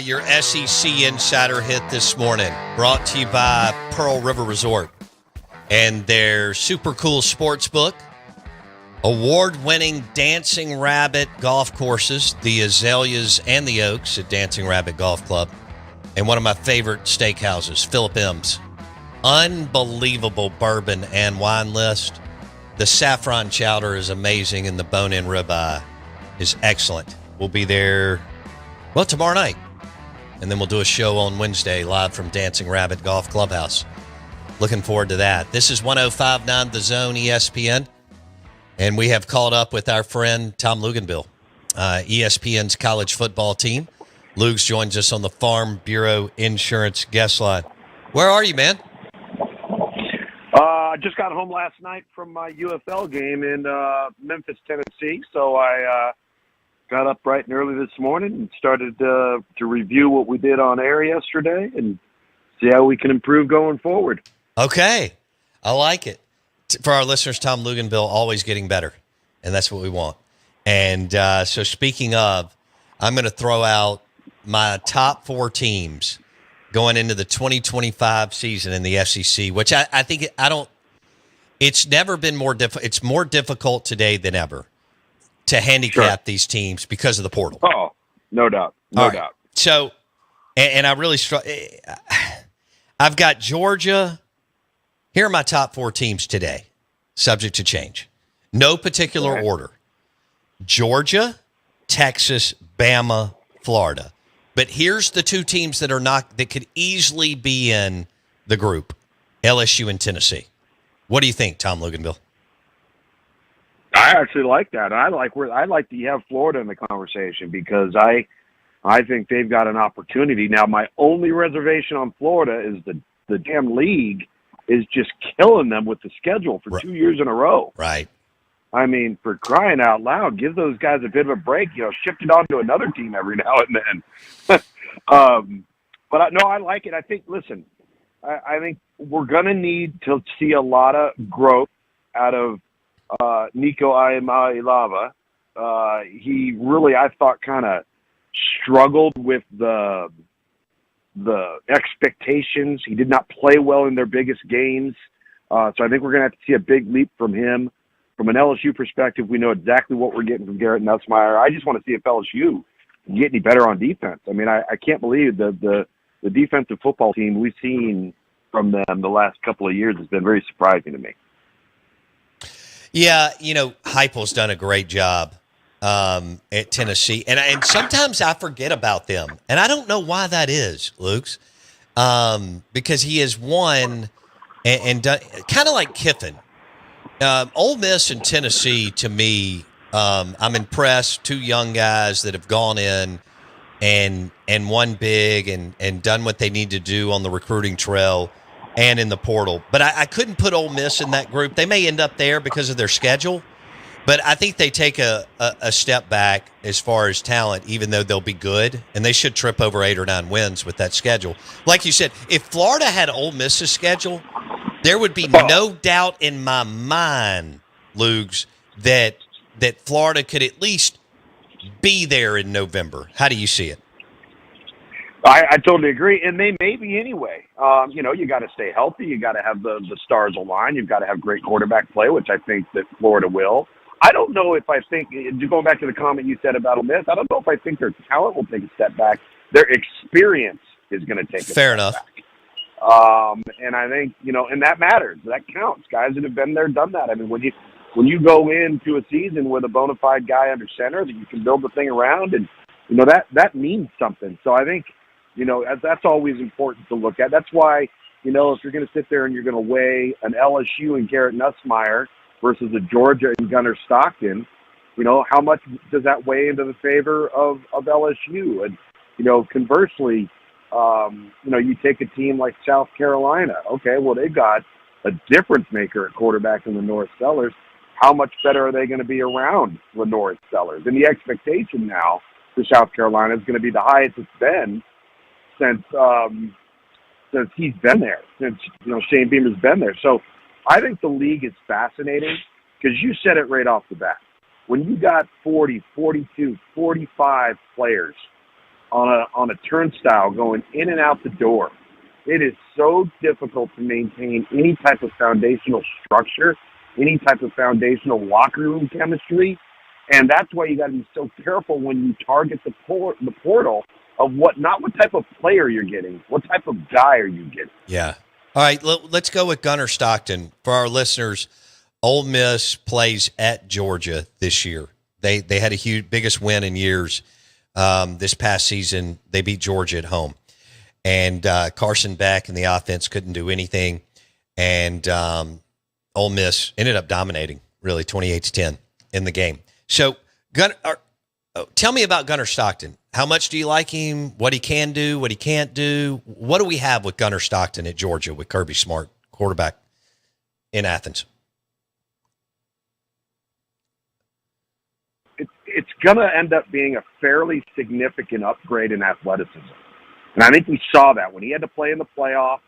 Your SEC Insider Hit this morning, brought to you by Pearl River Resort and their super cool sports book, award-winning Dancing Rabbit golf courses, the Azaleas and the Oaks at Dancing Rabbit Golf Club, and one of my favorite steakhouses, Philip M's. Unbelievable bourbon and wine list. The saffron chowder is amazing, and the bone-in ribeye is excellent. We'll be there, well, tomorrow night. And then we'll do a show on Wednesday live from Dancing Rabbit Golf Clubhouse. Looking forward to that. This is 105.9 The Zone ESPN. And we have called up with our friend Tom Luginbill, ESPN's college football team. Lugs joins us on the Farm Bureau Insurance guest line. Where are you, man? I just got home last night from my UFL game in Memphis, Tennessee. So I got up bright and early this morning and started to review what we did on air yesterday and see how we can improve going forward. Okay. I like it. For our listeners, Tom Luginbill, always getting better, and that's what we want. And so speaking of, I'm going to throw out my top 4 teams going into the 2025 season in the SEC, which I think it's never been more difficult. It's more difficult today than ever to handicap these teams because of the portal. Oh, no doubt. No doubt. So, and I really I've got Georgia. Here are my top 4 teams today, subject to change. No particular order. Georgia, Texas, Bama, Florida. But here's the 2 teams that could easily be in the group, LSU and Tennessee. What do you think, Tom Luginbill? I actually like that. I like that you have Florida in the conversation because I think they've got an opportunity. Now, my only reservation on Florida is the damn league is just killing them with the schedule for 2 years in a row. Right. I mean, for crying out loud, give those guys a bit of a break. Shift it on to another team every now and then. But I like it. I think, listen, I think we're going to need to see a lot of growth out of Nico Iamaleava. He really, I thought, kind of struggled with the expectations. He did not play well in their biggest games. So I think we're going to have to see a big leap from him. From an LSU perspective, we know exactly what we're getting from Garrett Nussmeier. I just want to see if LSU can get any better on defense. I mean, I can't believe the defensive football team we've seen from them the last couple of years has been very surprising to me. Yeah, Heupel's done a great job at Tennessee, and sometimes I forget about them, and I don't know why that is, Luke, because he has won and done kind of like Kiffin. Ole Miss and Tennessee, to me, I'm impressed. 2 young guys that have gone in and won big and done what they need to do on the recruiting trail and in the portal. But I couldn't put Ole Miss in that group. They may end up there because of their schedule, but I think they take a step back as far as talent, even though they'll be good, and they should trip over 8 or 9 wins with that schedule. Like you said, if Florida had Ole Miss's schedule, there would be no doubt in my mind, Lugs, that Florida could at least be there in November. How do you see it? I totally agree, and they may be anyway. You got to stay healthy. You got to have the stars align. You've got to have great quarterback play, which I think that Florida will. I don't know if I think, going back to the comment you said about Ole Miss, I don't know if I think their talent will take a step back. Their experience is going to take a step back. Fair enough. And I think, and that matters. That counts. Guys that have been there, done that. I mean, when you go into a season with a bona fide guy under center that you can build the thing around, and, that means something. So I think, that's always important to look at. That's why, if you're going to sit there and you're going to weigh an LSU and Garrett Nussmeier versus a Georgia and Gunnar Stockton, how much does that weigh into the favor of LSU? And, conversely, you take a team like South Carolina. Okay, well, they've got a difference maker at quarterback in Lenore Sellers. How much better are they going to be around Lenore Sellers? And the expectation now for South Carolina is going to be the highest it's been since he's been there, since Shane Beamer's been there. So I think the league is fascinating because you said it right off the bat. When you got 40, 42, 45 players on a turnstile going in and out the door, it is so difficult to maintain any type of foundational structure, any type of foundational locker room chemistry. And that's why you got to be so careful when you target the portal of not what type of player you're getting, what type of guy are you getting. Yeah. All right, let's go with Gunnar Stockton. For our listeners, Ole Miss plays at Georgia this year. They had a biggest win in years this past season. They beat Georgia at home. And Carson Beck and the offense couldn't do anything. And Ole Miss ended up dominating, really, 28-10 in the game. So, tell me about Gunnar Stockton. How much do you like him? What he can do, what he can't do? What do we have with Gunnar Stockton at Georgia with Kirby Smart, quarterback in Athens? It's going to end up being a fairly significant upgrade in athleticism. And I think we saw that when he had to play in the playoff.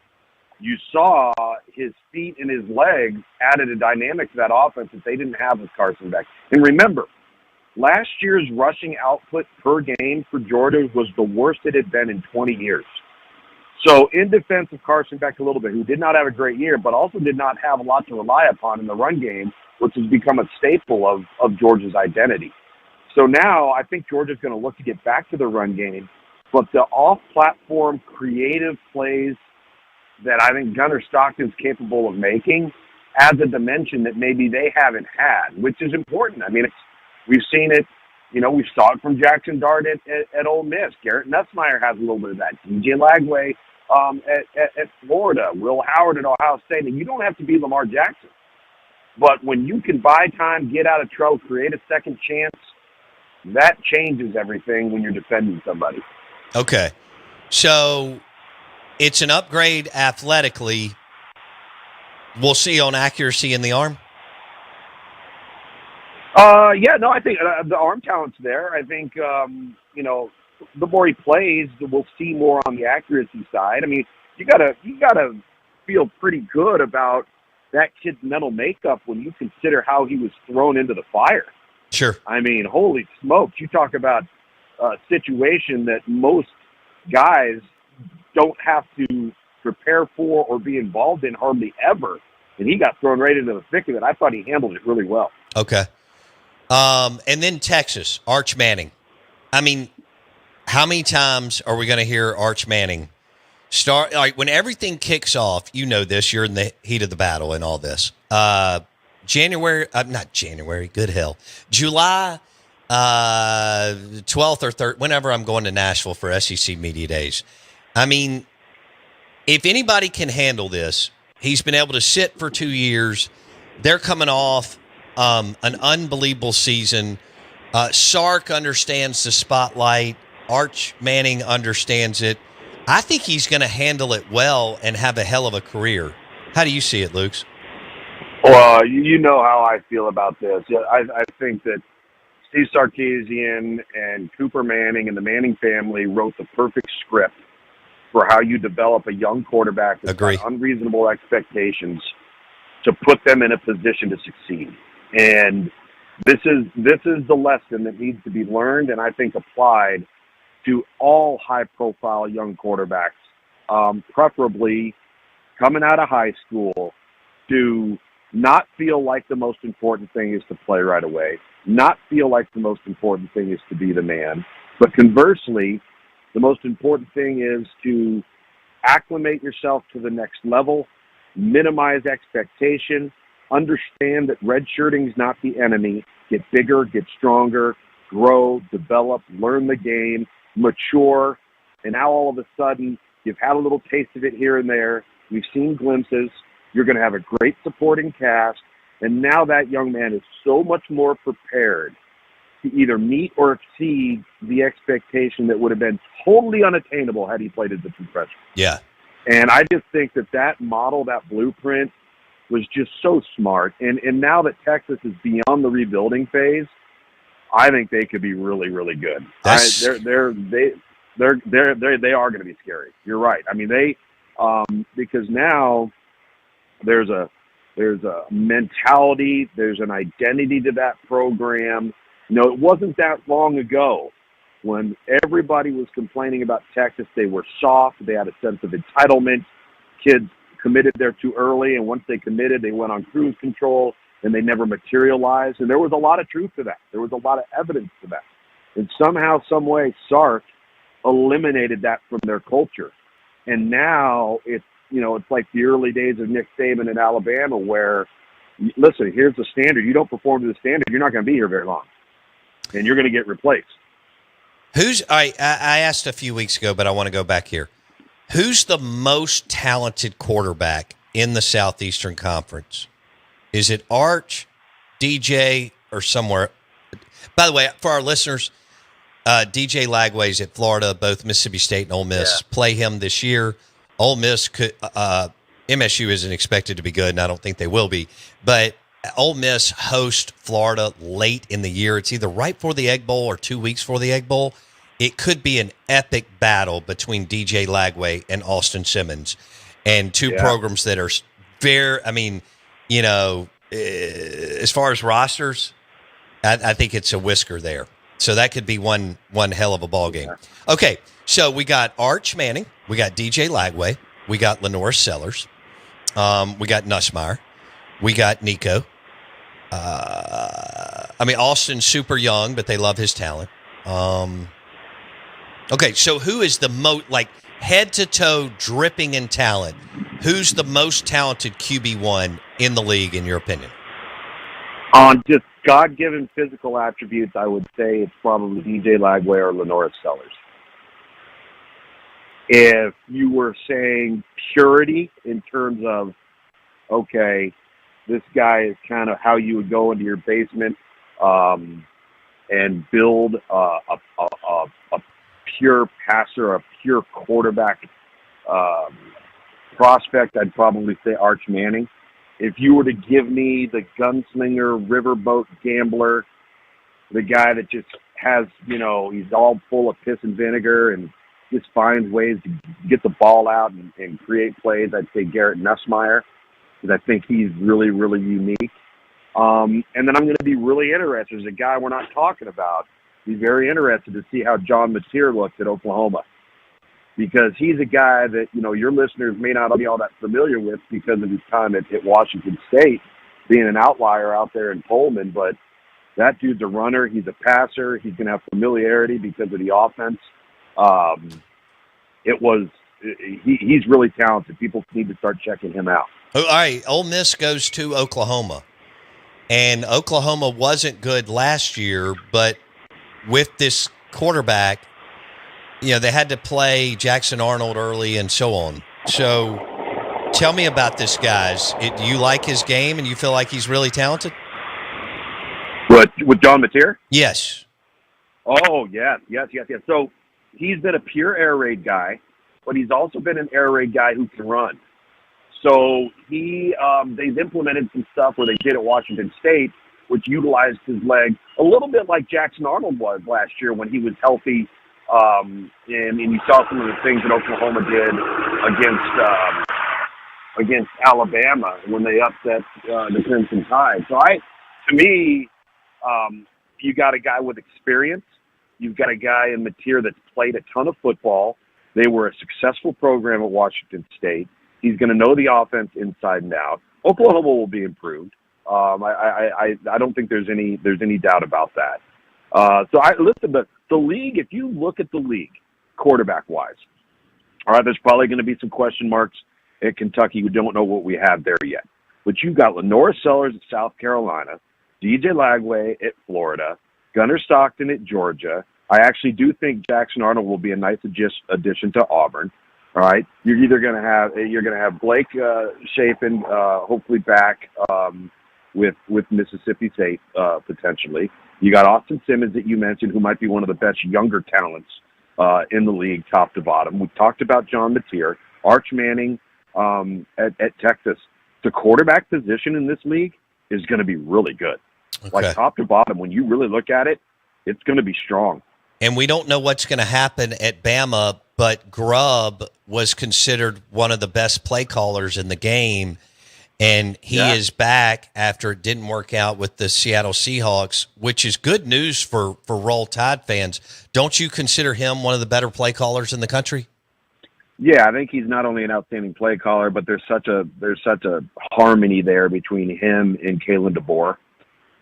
You saw his feet and his legs added a dynamic to that offense that they didn't have with Carson Beck. And remember, last year's rushing output per game for Georgia was the worst it had been in 20 years. So in defense of Carson Beck a little bit, who did not have a great year, but also did not have a lot to rely upon in the run game, which has become a staple of Georgia's identity. So now I think Georgia's going to look to get back to the run game, but the off-platform creative plays that I think Gunnar Stockton's capable of making adds a dimension that maybe they haven't had, which is important. I mean, we've seen it, we saw it from Jackson Dart at Ole Miss. Garrett Nussmeier has a little bit of that. DJ Lagway at Florida, Will Howard at Ohio State. And you don't have to be Lamar Jackson. But when you can buy time, get out of trouble, create a second chance, that changes everything when you're defending somebody. Okay. So it's an upgrade athletically. We'll see on accuracy in the arm. I think the arm talent's there. I think, the more he plays, we'll see more on the accuracy side. I mean, you gotta feel pretty good about that kid's mental makeup when you consider how he was thrown into the fire. Sure. I mean, holy smokes. You talk about a situation that most guys don't have to prepare for or be involved in hardly ever. And he got thrown right into the thick of it. I thought he handled it really well. Okay. And then Texas, Arch Manning. I mean, how many times are we going to hear Arch Manning start? Like when everything kicks off, you know this, you're in the heat of the battle and all this. July 12th or 3rd, whenever I'm going to Nashville for SEC Media Days. I mean, if anybody can handle this, he's been able to sit for 2 years. They're coming off an unbelievable season. Sark understands the spotlight. Arch Manning understands it. I think he's going to handle it well and have a hell of a career. How do you see it, Luke? Well, you know how I feel about this. I think that Steve Sarkisian and Cooper Manning and the Manning family wrote the perfect script for how you develop a young quarterback that's got unreasonable expectations to put them in a position to succeed. And this is the lesson that needs to be learned and I think applied to all high-profile young quarterbacks, preferably coming out of high school, to not feel like the most important thing is to play right away, not feel like the most important thing is to be the man, but conversely, the most important thing is to acclimate yourself to the next level, minimize expectation, understand that redshirting is not the enemy, get bigger, get stronger, grow, develop, learn the game, mature, and now all of a sudden you've had a little taste of it here and there, we've seen glimpses, you're going to have a great supporting cast, and now that young man is so much more prepared to either meet or exceed the expectation that would have been totally unattainable had he played as a true freshman. Yeah. And I just think that model, that blueprint, was just so smart. And now that Texas is beyond the rebuilding phase, I think they could be really, really good. They are going to be scary. You're right. I mean, because now there's a There's a mentality. There's an identity to that program. It wasn't that long ago when everybody was complaining about Texas. They were soft. They had a sense of entitlement. Kids committed there too early, and once they committed, they went on cruise control, and they never materialized. And there was a lot of truth to that. There was a lot of evidence to that. And somehow, some way, Sark eliminated that from their culture. And now it's like the early days of Nick Saban in Alabama where, listen, here's the standard. You don't perform to the standard, you're not going to be here very long. And you're going to get replaced. I asked a few weeks ago, but I want to go back here. Who's the most talented quarterback in the Southeastern Conference? Is it Arch, DJ, or somewhere? By the way, for our listeners, DJ Lagway's at Florida, both Mississippi State and Ole Miss play him this year. Ole Miss could, MSU isn't expected to be good, and I don't think they will be. But Ole Miss hosts Florida late in the year. It's either right before the Egg Bowl or 2 weeks before the Egg Bowl. It could be an epic battle between DJ Lagway and Austin Simmons, and two programs that are very, as far as rosters, I think it's a whisker there. So that could be one hell of a ball game. Okay, so we got Arch Manning, we got DJ Lagway, we got Lenore Sellers, we got Nussmeier, we got Nico. Austin's super young, but they love his talent. Okay, so who is the most, head to toe dripping in talent? Who's the most talented QB1 in the league, in your opinion? On just God-given physical attributes, I would say it's probably DJ Lagway or Lenore Sellers. If you were saying purity in terms of, okay, this guy is kind of how you would go into your basement and build a pure passer, a pure quarterback prospect, I'd probably say Arch Manning. If you were to give me the gunslinger, riverboat gambler, the guy that just has, he's all full of piss and vinegar and just finds ways to get the ball out and create plays, I'd say Garrett Nussmeier, because I think he's really, really unique. And then I'm going to be really interested. There's a guy we're not talking about. Be very interested to see how John Mateer looks at Oklahoma, because he's a guy that, your listeners may not be all that familiar with because of his time at Washington State, being an outlier out there in Pullman. But that dude's a runner. He's a passer. He's going to have familiarity because of the offense. He's really talented. People need to start checking him out. All right, Ole Miss goes to Oklahoma. And Oklahoma wasn't good last year, but with this quarterback, they had to play Jackson Arnold early and so on. So tell me about this, guys. Do you like his game and you feel like he's really talented? What, with John Mateer? Yes. Oh, yes. So he's been a pure air raid guy, but he's also been an air raid guy who can run. So they've implemented some stuff where they did at Washington State, which utilized his leg a little bit like Jackson Arnold was last year when he was healthy. And you saw some of the things that Oklahoma did against Alabama when they upset the Crimson Tide. So you got a guy with experience. You've got a guy in Mateer that's played a ton of football. They were a successful program at Washington State. He's going to know the offense inside and out. Oklahoma will be improved. I don't think there's any doubt about that. Listen, the league, if you look at the league quarterback-wise, all right, there's probably going to be some question marks at Kentucky. We don't know what we have there yet. But you've got Lenore Sellers at South Carolina, DJ Lagway at Florida, Gunnar Stockton at Georgia. I actually do think Jackson Arnold will be a nice addition to Auburn. All right, you're going to have Blake Shapen hopefully back with Mississippi State potentially. You got Austin Simmons that you mentioned, who might be one of the best younger talents in the league, top to bottom. We talked about John Mateer, Arch Manning at Texas. The quarterback position in this league is going to be really good. Okay. Like top to bottom, when you really look at it, it's going to be strong. And we don't know what's going to happen at Bama, but Grubb was considered one of the best play callers in the game. And he is back after it didn't work out with the Seattle Seahawks, which is good news for Roll Tide fans. Don't you consider him one of the better play callers in the country? Yeah, I think he's not only an outstanding play caller, but there's such a harmony there between him and Kalen DeBoer,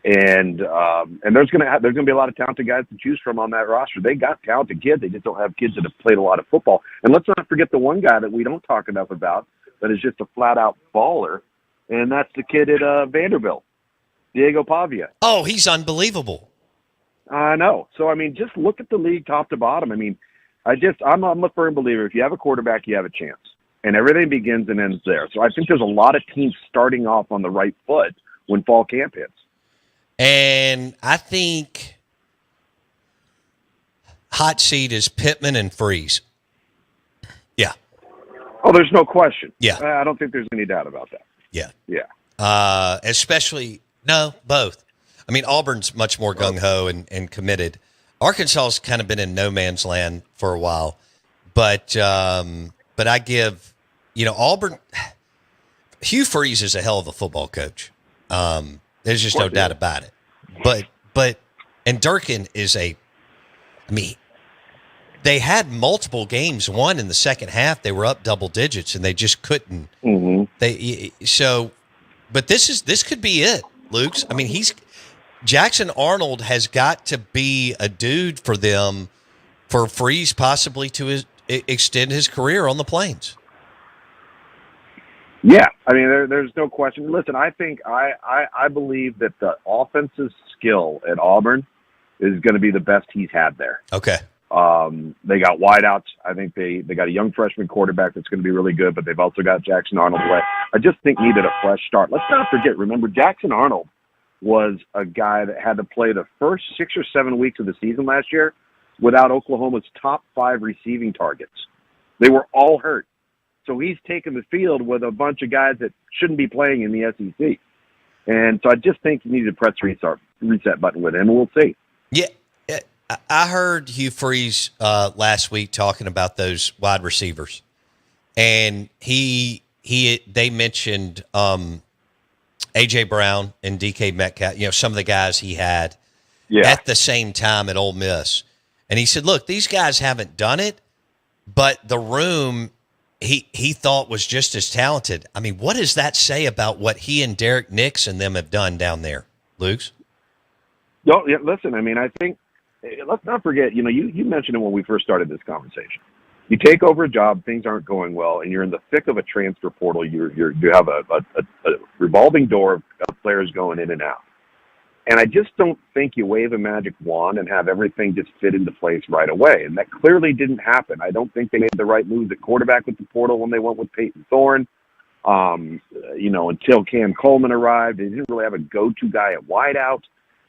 and there's gonna be a lot of talented guys to choose from on that roster. They got talented kids. They just don't have kids that have played a lot of football. And let's not forget the one guy that we don't talk enough about that is just a flat out baller, and that's the kid at Vanderbilt, Diego Pavia. Oh, he's unbelievable. I know. So I mean, just look at the league top to bottom. I mean. I'm a firm believer. If you have a quarterback, you have a chance, and everything begins and ends there. So I think there's a lot of teams starting off on the right foot when fall camp hits. And I think hot seat is Pittman and Freeze. Yeah. Oh, there's no question. Yeah. I don't think there's any doubt about that. Yeah. Yeah. Especially both. I mean, Auburn's much more gung ho and committed. Arkansas's kind of been in no man's land for a while, but I give, Auburn. Hugh Freeze is a hell of a football coach. There's just no doubt about it. And Durkin is they had multiple games won in the second half. They were up double digits and they just couldn't. Mm-hmm. But this could be it, Luke's. I mean, Jackson Arnold has got to be a dude for them for Freeze possibly to extend his career on the Plains. Yeah, I mean, there's no question. Listen, I think I believe that the offensive skill at Auburn is going to be the best he's had there. Okay. They got wideouts. I think they got a young freshman quarterback that's going to be really good, but they've also got Jackson Arnold away. I just think needed a fresh start. Let's not forget, remember, Jackson Arnold was a guy that had to play the first 6 or 7 weeks of the season last year without Oklahoma's top 5 receiving targets. They were all hurt. So he's taken the field with a bunch of guys that shouldn't be playing in the SEC. And so I just think you need to press reset button with him, and we'll see. Yeah. I heard Hugh Freeze last week talking about those wide receivers. And they mentioned A.J. Brown and D.K. Metcalf, some of the guys he had at the same time at Ole Miss. And he said, look, these guys haven't done it, but the room he thought was just as talented. I mean, what does that say about what he and Derek Nix and them have done down there, Luke's? No, yeah, listen, I mean, I think, let's not forget, you mentioned it when we first started this conversation. You take over a job, things aren't going well, and you're in the thick of a transfer portal. You have a revolving door of players going in and out. And I just don't think you wave a magic wand and have everything just fit into place right away. And that clearly didn't happen. I don't think they made the right moves at quarterback with the portal when they went with Peyton Thorne. Until Cam Coleman arrived, they didn't really have a go-to guy at wideout.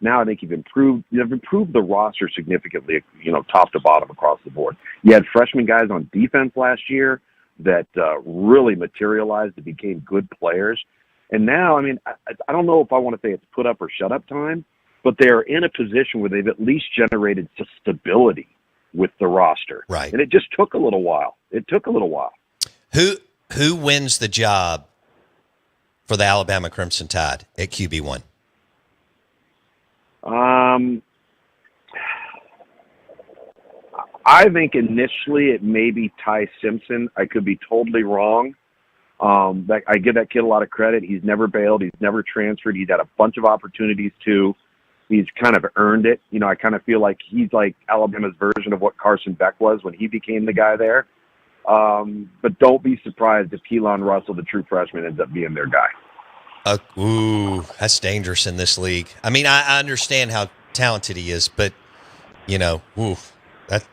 Now I think you've improved the roster significantly, top to bottom across the board. You had freshman guys on defense last year that really materialized and became good players. And now, I mean, I don't know if I want to say it's put up or shut up time, but they're in a position where they've at least generated some stability with the roster. Right. And it just took a little while. Who wins the job for the Alabama Crimson Tide at QB1? I think initially it may be Ty Simpson. I could be totally wrong. I give that kid a lot of credit. He's never bailed. He's never transferred. He's had a bunch of opportunities too. He's kind of earned it. I kind of feel like he's like Alabama's version of what Carson Beck was when he became the guy there. But don't be surprised if Keelan Russell, the true freshman, ends up being their guy. That's dangerous in this league. I mean, I understand how talented he is, but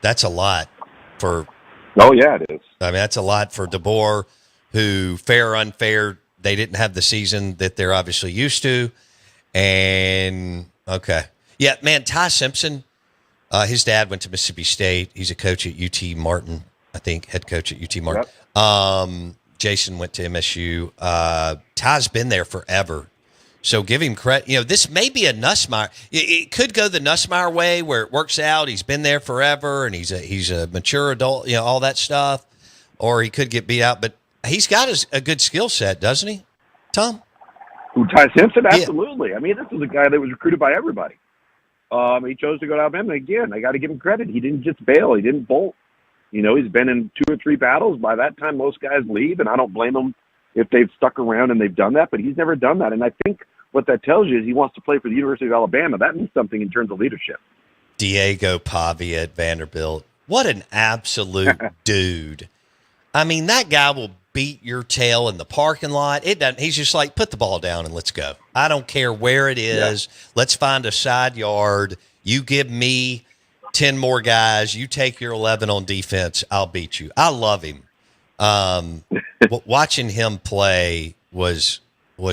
that's a lot for. Oh yeah, it is. I mean, that's a lot for DeBoer, who, fair or unfair, they didn't have the season that they're obviously used to. And okay, yeah, man, Ty Simpson, his dad went to Mississippi State. He's a coach at UT Martin, I think, head coach at UT Martin. Yep. Jason went to MSU. Ty's been there forever. So give him credit. This may be a Nussmeier. It could go the Nussmeier way where it works out. He's been there forever and he's a mature adult, all that stuff. Or he could get beat out. But he's got a good skill set, doesn't he, Tom? Who, Ty Simpson? Yeah. Absolutely. I mean, this is a guy that was recruited by everybody. He chose to go to Alabama. Again, I got to give him credit. He didn't just bail. He didn't bolt. You know, he's been in 2 or 3 battles. By that time, most guys leave, and I don't blame them if they've stuck around and they've done that, but he's never done that. And I think what that tells you is he wants to play for the University of Alabama. That means something in terms of leadership. Diego Pavia at Vanderbilt. What an absolute dude. I mean, that guy will beat your tail in the parking lot. It doesn't. He's just like, put the ball down and let's go. I don't care where it is. Yeah. Let's find a side yard. You give me 10 more guys. You take your 11 on defense. I'll beat you. I love him. Watching him play was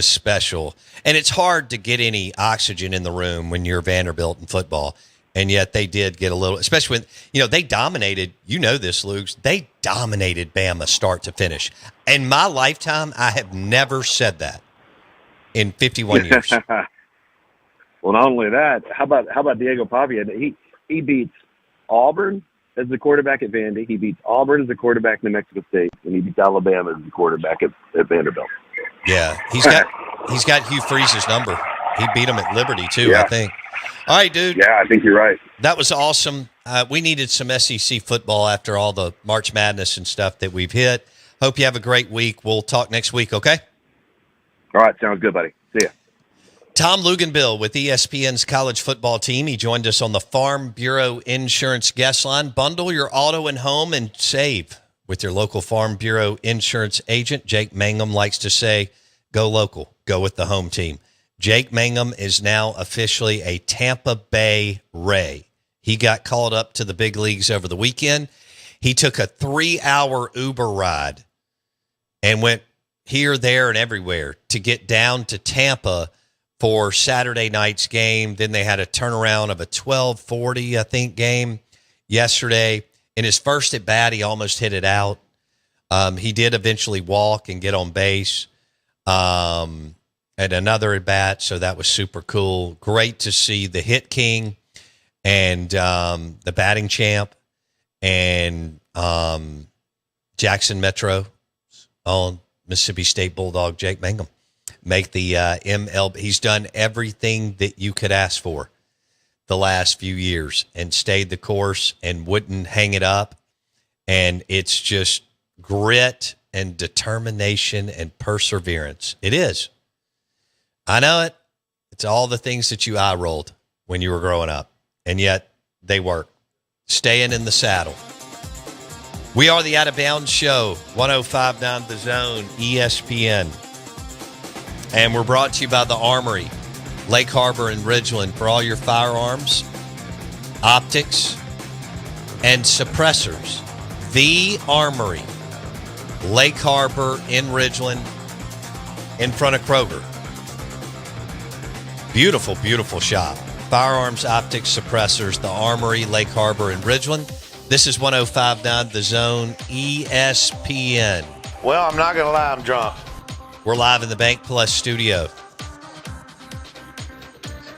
special. And it's hard to get any oxygen in the room when you're Vanderbilt in football. And yet they did get a little, especially when, you know, they dominated, you know this, Luke, they dominated Bama start to finish. In my lifetime, I have never said that in 51 years. Well, not only that, how about Diego Pavia? He beats Auburn as the quarterback at Vandy. He beats Auburn as the quarterback in New Mexico State, and he beats Alabama as the quarterback at Vanderbilt. Yeah, he's got Hugh Freeze's number. He beat him at Liberty too, yeah. I think. All right, dude. Yeah, I think you're right. That was awesome. We needed some SEC football after all the March Madness and stuff that we've hit. Hope you have a great week. We'll talk next week, okay? All right, sounds good, buddy. See ya. Tom Luginbill with ESPN's college football team. He joined us on the Farm Bureau Insurance guest line. Bundle your auto and home and save with your local Farm Bureau insurance agent. Jake Mangum likes to say, go local, go with the home team. Jake Mangum is now officially a Tampa Bay Ray. He got called up to the big leagues over the weekend. He took a 3-hour Uber ride and went here, there, and everywhere to get down to Tampa for Saturday night's game. Then they had a turnaround of a 12:40, I think, game yesterday. In his first at bat, he almost hit it out. He did eventually walk and get on base. At another at bat, so that was super cool. Great to see the hit king and the batting champ and Jackson Metro on Mississippi State Bulldog Jake Mangum make the MLB. He's done everything that you could ask for the last few years and stayed the course and wouldn't hang it up. And it's just grit and determination and perseverance. It is. I know it. It's all the things that you eye rolled when you were growing up, and yet they work. Staying in the saddle. We are the Out of Bounds Show, 105.9 The Zone, ESPN. And we're brought to you by the Armory, Lake Harbor and Ridgeland, for all your firearms, optics, and suppressors. The Armory, Lake Harbor in Ridgeland, in front of Kroger. Beautiful, beautiful shop. Firearms, optics, suppressors, the Armory, Lake Harbor, and Ridgeland. This is 105.9 The Zone, ESPN. Well, I'm not going to lie, I'm drunk. We're live in the Bank Plus studio.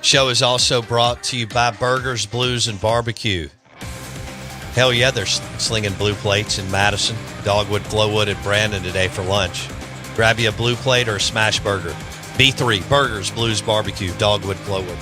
Show is also brought to you by Burgers, Blues, and Barbecue. Hell yeah, they're slinging blue plates in Madison, Dogwood, Flowwood, and Brandon today for lunch. Grab you a blue plate or a smash burger. B3, Burgers, Blues, Barbecue, Dogwood, Flowwood.